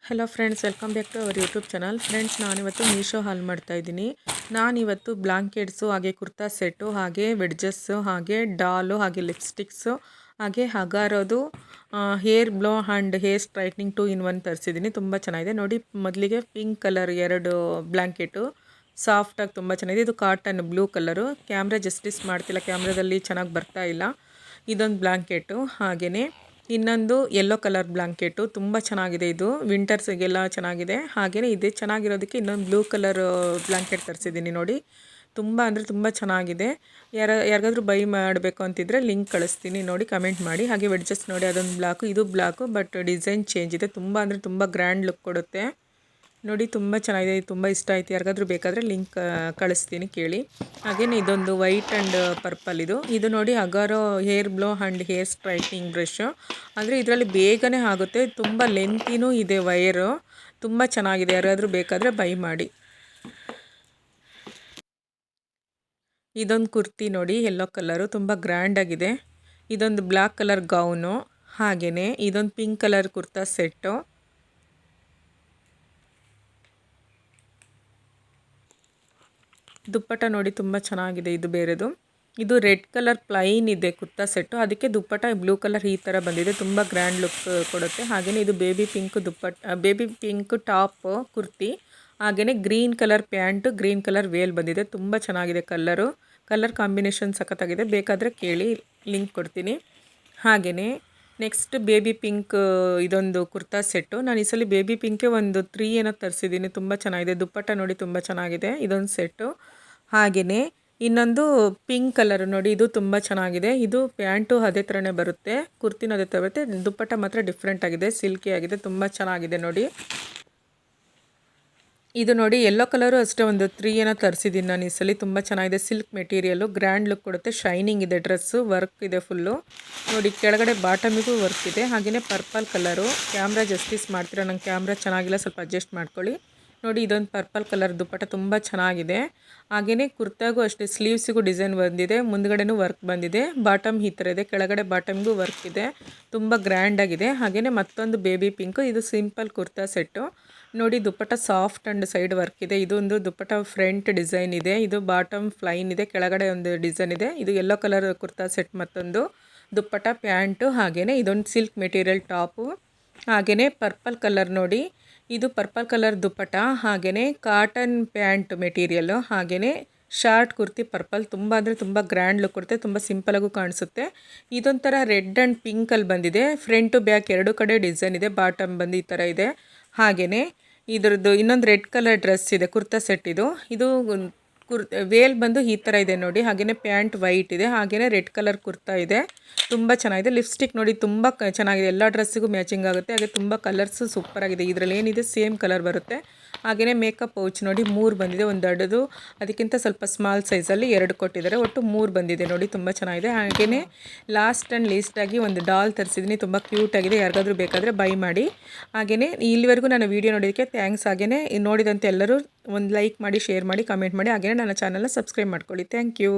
Hello friends, welcome back to our YouTube channel. Friends, ನಾನಿವತ್ತು ಮೀಶೋ ಹಾಲ್ ಮಾಡ್ತಾ ಇದ್ದೀನಿ. ನಾನಿವತ್ತು ಬ್ಲಾಂಕೆಟ್ಸು, ಹಾಗೆ ಕುರ್ತಾ ಸೆಟ್ಟು, ಹಾಗೆ ವೆಡ್ಜಸ್ಸು, ಹಾಗೆ ಡಾಲು, ಹಾಗೆ ಲಿಪ್ಸ್ಟಿಕ್ಸು, ಹಾಗೆ ಹಗಾರೋದು hair blow and hair straightening 2 in 1 ತರಿಸಿದ್ದೀನಿ. ತುಂಬ ಚೆನ್ನಾಗಿದೆ ನೋಡಿ. ಮೊದಲಿಗೆ ಪಿಂಕ್ ಕಲರ್ 2 ಬ್ಲ್ಯಾಂಕೆಟು ಸಾಫ್ಟಾಗಿ ತುಂಬ ಚೆನ್ನಾಗಿದೆ. ಇದು cotton blue colour. Camera justice ಮಾಡ್ತಿಲ್ಲ, ಕ್ಯಾಮ್ರಾದಲ್ಲಿ ಚೆನ್ನಾಗಿ ಬರ್ತಾ ಇಲ್ಲ. ಇದೊಂದು ಬ್ಲ್ಯಾಂಕೆಟು. ಹಾಗೆಯೇ ಇನ್ನೊಂದು ಯೆಲ್ಲೋ ಕಲರ್ ಬ್ಲ್ಯಾಂಕೆಟು ತುಂಬ ಚೆನ್ನಾಗಿದೆ. ಇದು ವಿಂಟರ್ಸಿಗೆಲ್ಲ ಚೆನ್ನಾಗಿದೆ. ಹಾಗೆಯೇ ಇದೆ ಚೆನ್ನಾಗಿರೋದಕ್ಕೆ ಇನ್ನೊಂದು ಬ್ಲೂ ಕಲರ್ ಬ್ಲ್ಯಾಂಕೆಟ್ ತರಿಸಿದ್ದೀನಿ ನೋಡಿ. ತುಂಬ ಅಂದರೆ ತುಂಬ ಚೆನ್ನಾಗಿದೆ. ಯಾರಿಗಾದ್ರೂ ಬೈ ಮಾಡಬೇಕು ಅಂತಿದ್ರೆ ಲಿಂಕ್ ಕಳಿಸ್ತೀನಿ, ನೋಡಿ ಕಮೆಂಟ್ ಮಾಡಿ. ಹಾಗೆ ವೆಡ್ಜಸ್ ನೋಡಿ, ಅದೊಂದು ಬ್ಲಾಕು, ಇದು ಬ್ಲಾಕು, ಬಟ್ ಡಿಸೈನ್ ಚೇಂಜ್ ಇದೆ. ತುಂಬ ಅಂದರೆ ತುಂಬ ಗ್ರ್ಯಾಂಡ್ ಲುಕ್ ಕೊಡುತ್ತೆ ನೋಡಿ. ತುಂಬ ಚೆನ್ನಾಗಿದೆ, ತುಂಬ ಇಷ್ಟ ಆಯಿತು. ಯಾರಿಗಾದ್ರೂ ಬೇಕಾದರೆ ಲಿಂಕ್ ಕಳಿಸ್ತೀನಿ, ಕೇಳಿ. ಹಾಗೆಯೇ ಇದೊಂದು ವೈಟ್ ಆ್ಯಂಡ್ ಪರ್ಪಲ್. ಇದು ನೋಡಿ ಹಗಾರೋ hair blow and hair straightening brush. ಅಂದರೆ ಇದರಲ್ಲಿ ಬೇಗನೆ ಆಗುತ್ತೆ. ತುಂಬ ಲೆಂತಿನೂ ಇದೆ ವೈರು. ತುಂಬ ಚೆನ್ನಾಗಿದೆ. ಯಾರಾದರೂ ಬೇಕಾದರೆ ಬೈ ಮಾಡಿ. ಇದೊಂದು ಕುರ್ತಿ ನೋಡಿ, ಯೆಲ್ಲೋ ಕಲರು, ತುಂಬ ಗ್ರ್ಯಾಂಡಾಗಿದೆ. ಇದೊಂದು ಬ್ಲ್ಯಾಕ್ ಕಲರ್ ಗೌನು. ಹಾಗೆಯೇ ಇದೊಂದು pink colour kurta set. Dupatta ನೋಡಿ, ತುಂಬ ಚೆನ್ನಾಗಿದೆ. ಇದು ಬೇರೆದು. ಇದು ರೆಡ್ ಕಲರ್ ಪ್ಲೈನ್ ಇದೆ ಕುರ್ತಾ ಸೆಟ್ಟು, ಅದಕ್ಕೆ ದುಪ್ಪಟ ಬ್ಲೂ ಕಲರ್ ಈ ಥರ ಬಂದಿದೆ. ತುಂಬ ಗ್ರ್ಯಾಂಡ್ ಲುಕ್ ಕೊಡುತ್ತೆ. ಹಾಗೆಯೇ ಇದು ಬೇಬಿ ಪಿಂಕ್ ಟಾಪ್ ಕುರ್ತಿ. ಹಾಗೆಯೇ green colour pant, green colour veil ಬಂದಿದೆ. ತುಂಬ ಚೆನ್ನಾಗಿದೆ. ಕಲರ್ ಕಾಂಬಿನೇಷನ್ ಸಖತ್ತಾಗಿದೆ. ಬೇಕಾದರೆ ಕೇಳಿ, ಲಿಂಕ್ ಕೊಡ್ತೀನಿ. ಹಾಗೆಯೇ ನೆಕ್ಸ್ಟ್ ಬೇಬಿ ಪಿಂಕ್ ಇದೊಂದು ಕುರ್ತಾ ಸೆಟ್ಟು. ನಾನು ಈ ಸಲ ಬೇಬಿ ಪಿಂಕೆ ಒಂದು 3 ಏನೋ ತರಿಸಿದ್ದೀನಿ. ತುಂಬ ಚೆನ್ನಾಗಿದೆ. ದುಪ್ಪಟ ನೋಡಿ, ತುಂಬ ಚೆನ್ನಾಗಿದೆ. ಇದೊಂದು ಸೆಟ್ಟು. ಹಾಗೆಯೇ ಇನ್ನೊಂದು ಪಿಂಕ್ ಕಲರ್ ನೋಡಿ, ಇದು ತುಂಬ ಚೆನ್ನಾಗಿದೆ. ಇದು ಪ್ಯಾಂಟು ಅದೇ ಥರನೇ ಬರುತ್ತೆ, ಕುರ್ತಿನೂ ಅದೇ ಥರ ಬರುತ್ತೆ. ದುಪ್ಪಟ ಮಾತ್ರ ಡಿಫ್ರೆಂಟ್ ಆಗಿದೆ, ಸಿಲ್ಕಿ ಆಗಿದೆ. ತುಂಬ ಚೆನ್ನಾಗಿದೆ ನೋಡಿ. ಇದು ನೋಡಿ ಯೆಲ್ಲೋ ಕಲರು ಅಷ್ಟೇ ಒಂದು 3 ಏನೋ ತರಿಸಿದ್ದೀನಿ ನಾನು ಈ ಸಲ. ತುಂಬ ಚೆನ್ನಾಗಿದೆ. ಸಿಲ್ಕ್ ಮೆಟೀರಿಯಲ್ಲು, ಗ್ರ್ಯಾಂಡ್ ಲುಕ್ ಕೊಡುತ್ತೆ. ಶೈನಿಂಗ್ ಇದೆ ಡ್ರೆಸ್ಸು, ವರ್ಕ್ ಇದೆ ಫುಲ್ಲು ನೋಡಿ. ಕೆಳಗಡೆ ಬಾಟಮಿಗೂ ವರ್ಕ್ ಇದೆ. ಹಾಗೆಯೇ ಪರ್ಪಲ್ ಕಲರು. ಕ್ಯಾಮ್ರಾ ಜಸ್ಟಿಸ್ ಮಾಡ್ತೀರಾ, ನಂಗೆ ಕ್ಯಾಮ್ರಾ ಚೆನ್ನಾಗಿಲ್ಲ, ಸ್ವಲ್ಪ ಅಡ್ಜಸ್ಟ್ ಮಾಡ್ಕೊಳ್ಳಿ ನೋಡಿ. ಇದೊಂದು ಪರ್ಪಲ್ ಕಲರ್ ದುಪ್ಪಟ ತುಂಬ ಚೆನ್ನಾಗಿದೆ. ಹಾಗೆಯೇ ಕುರ್ತಾಗೂ ಅಷ್ಟೇ, ಸ್ಲೀವ್ಸಿಗೂ ಡಿಸೈನ್ ಬಂದಿದೆ, ಮುಂದ್ಗಡೆನೂ ವರ್ಕ್ ಬಂದಿದೆ. ಬಾಟಮ್ ಈ ಥರ ಇದೆ, ಕೆಳಗಡೆ ಬಾಟಮ್ಗೂ ವರ್ಕ್ ಇದೆ. ತುಂಬ ಗ್ರ್ಯಾಂಡಾಗಿದೆ. ಹಾಗೆಯೇ ಮತ್ತೊಂದು ಬೇಬಿ ಪಿಂಕು. ಇದು ಸಿಂಪಲ್ ಕುರ್ತಾ ಸೆಟ್ಟು ನೋಡಿ. Dupatta soft and side work ಇದೆ. ಇದೊಂದು ದುಪ್ಪಟ ಫ್ರಂಟ್ ಡಿಸೈನ್ ಇದೆ. ಇದು ಬಾಟಮ್ ಫ್ಲೈನ್ ಇದೆ, ಕೆಳಗಡೆ ಒಂದು ಡಿಸೈನ್ ಇದೆ. ಇದು ಯೆಲ್ಲೋ ಕಲರ್ ಕುರ್ತಾ ಸೆಟ್, ಮತ್ತೊಂದು ದುಪ್ಪಟ ಪ್ಯಾಂಟು. ಹಾಗೆಯೇ ಇದೊಂದು ಸಿಲ್ಕ್ ಮೆಟೀರಿಯಲ್ ಟಾಪು. ಹಾಗೆಯೇ ಪರ್ಪಲ್ ಕಲರ್ ನೋಡಿ, ಇದು ಪರ್ಪಲ್ ಕಲರ್ ದುಪ್ಪಟ. ಹಾಗೆಯೇ ಕಾಟನ್ ಪ್ಯಾಂಟ್ ಮೆಟೀರಿಯಲ್ಲು. ಹಾಗೆಯೇ ಶಾರ್ಟ್ ಕುರ್ತಿ ಪರ್ಪಲ್. ತುಂಬ ಅಂದರೆ ತುಂಬ ಗ್ರ್ಯಾಂಡ್ ಲುಕ್ ಕೊಡುತ್ತೆ. ತುಂಬ ಸಿಂಪಲಾಗೂ ಕಾಣಿಸುತ್ತೆ. ಇದೊಂಥರ ರೆಡ್ ಆ್ಯಂಡ್ ಪಿಂಕಲ್ಲಿ ಬಂದಿದೆ. ಫ್ರಂಟು ಬ್ಯಾಕ್ ಎರಡು ಕಡೆ ಡಿಸೈನ್ ಇದೆ. ಬಾಟಮ್ ಬಂದು ಈ ಥರ ಇದೆ. ಹಾಗೆಯೇ ಇದರದ್ದು ಇನ್ನೊಂದು ರೆಡ್ ಕಲರ್ ಡ್ರೆಸ್ ಇದೆ, ಕುರ್ತಾ ಸೆಟ್. ಇದು ವೇಲ್ ಬಂದು ಈ ಥರ ಇದೆ ನೋಡಿ. ಹಾಗೆಯೇ ಪ್ಯಾಂಟ್ ವೈಟ್ ಇದೆ. ಹಾಗೆಯೇ ರೆಡ್ ಕಲರ್ ಕುರ್ತಾ ಇದೆ. ತುಂಬ ಚೆನ್ನಾಗಿದೆ. ಲಿಪ್ಸ್ಟಿಕ್ ನೋಡಿ, ತುಂಬ ಚೆನ್ನಾಗಿದೆ. ಎಲ್ಲ ಡ್ರೆಸ್ಸಿಗೂ ಮ್ಯಾಚಿಂಗ್ ಆಗುತ್ತೆ. ಹಾಗೆ ತುಂಬ ಕಲರ್ಸು ಸೂಪರಾಗಿದೆ. ಇದರಲ್ಲಿ ಏನಿದೆ ಸೇಮ್ ಕಲರ್ ಬರುತ್ತೆ. ಹಾಗೆಯೇ ಮೇಕಪ್ ಪೌಚ್ ನೋಡಿ, 3 ಬಂದಿದೆ. ಒಂದು ದೊಡ್ಡದು, ಅದಕ್ಕಿಂತ ಸ್ವಲ್ಪ ಸ್ಮಾಲ್ ಸೈಜಲ್ಲಿ 2 ಕೊಟ್ಟಿದ್ದಾರೆ. ಒಟ್ಟು 3 ಬಂದಿದೆ ನೋಡಿ. ತುಂಬ ಚೆನ್ನಾಗಿದೆ. ಹಾಗೆಯೇ ಲಾಸ್ಟ್ ಆ್ಯಂಡ್ ಲೀಸ್ಟಾಗಿ ಒಂದು ಡಾಲ್ ತರಿಸಿದ್ದೀನಿ. ತುಂಬ ಕ್ಯೂಟಾಗಿದೆ. ಯಾರಿಗಾದ್ರೂ ಬೇಕಾದರೆ ಬೈ ಮಾಡಿ. ಹಾಗೆಯೇ ಇಲ್ಲಿವರೆಗೂ ನನ್ನ ವೀಡಿಯೋ ನೋಡೋದಕ್ಕೆ ಥ್ಯಾಂಕ್ಸ್. ಹಾಗೆಯೇ ನೋಡಿದಂತೆ ಎಲ್ಲರೂ ಒಂದು ಲೈಕ್ ಮಾಡಿ, ಶೇರ್ ಮಾಡಿ, ಕಮೆಂಟ್ ಮಾಡಿ. ಹಾಗೆಯೇ ನನ್ನ ಚಾನಲ್ನ ಸಬ್ಸ್ಕ್ರೈಬ್ ಮಾಡ್ಕೊಳ್ಳಿ. Thank you.